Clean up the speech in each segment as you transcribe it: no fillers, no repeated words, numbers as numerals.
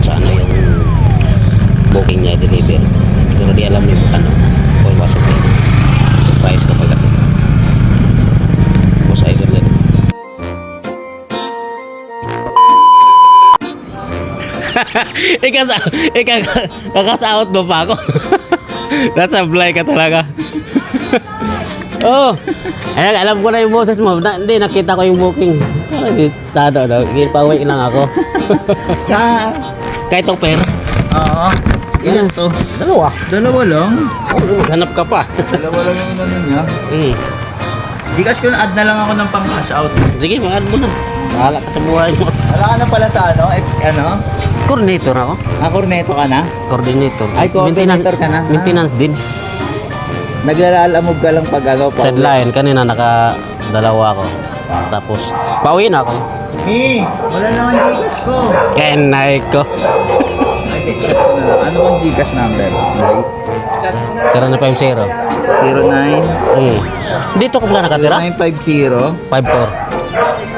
sana yung booking niya i-deliver. Pero di alam niyo ano kung wasap niya. Surprise kapag ito. Boss Idol yan. Kakasahot mo pa ako. Nasablay ka talaga. Oh, ay, alam ko na yung boses mo. Hindi, nakita ko yung booking. Ay, tado daw. Pauwi lang ako. Kay Topper. Oo. Ilan to? Dalawa. Dalawa lang? Oh, hanap ka pa. Dalawa lang yung ano niya. Gcash ko na, add na lang ako ng pang cash out. Sige, mag-add mo na. Bahala ka sa buhay mo. Wala ka na pala sa ano? Ano? Coordinator ako. Corneto ka na? Coordinator. Ay, coordinator ka na? Maintenance din. Naglalalamog ka lang pag ano? Sideline, kanina nakadalawa ako. Tapos, pauwi na ako. Wala naman Gcash ko. Kenay ko. Ay, Gcash ko na lang. Ano bang Gcash number? Tira na 5-0. 09 Dito ko pala nakatira? 0950 5-4.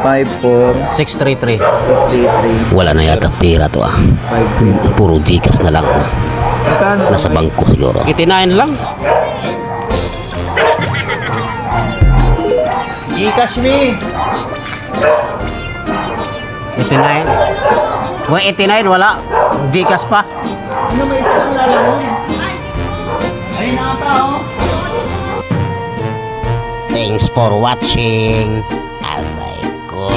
54 633. 633 Wala na yata pera to 50. Puro Gcash na lang. Magkano? Nasa bangko siguro. 89 lang. Gcash me! 89. Wala 89, wala. Gcash pa. Ano may isang lalamog? Ayun na pa oh. Thanks for watching. Aray ko.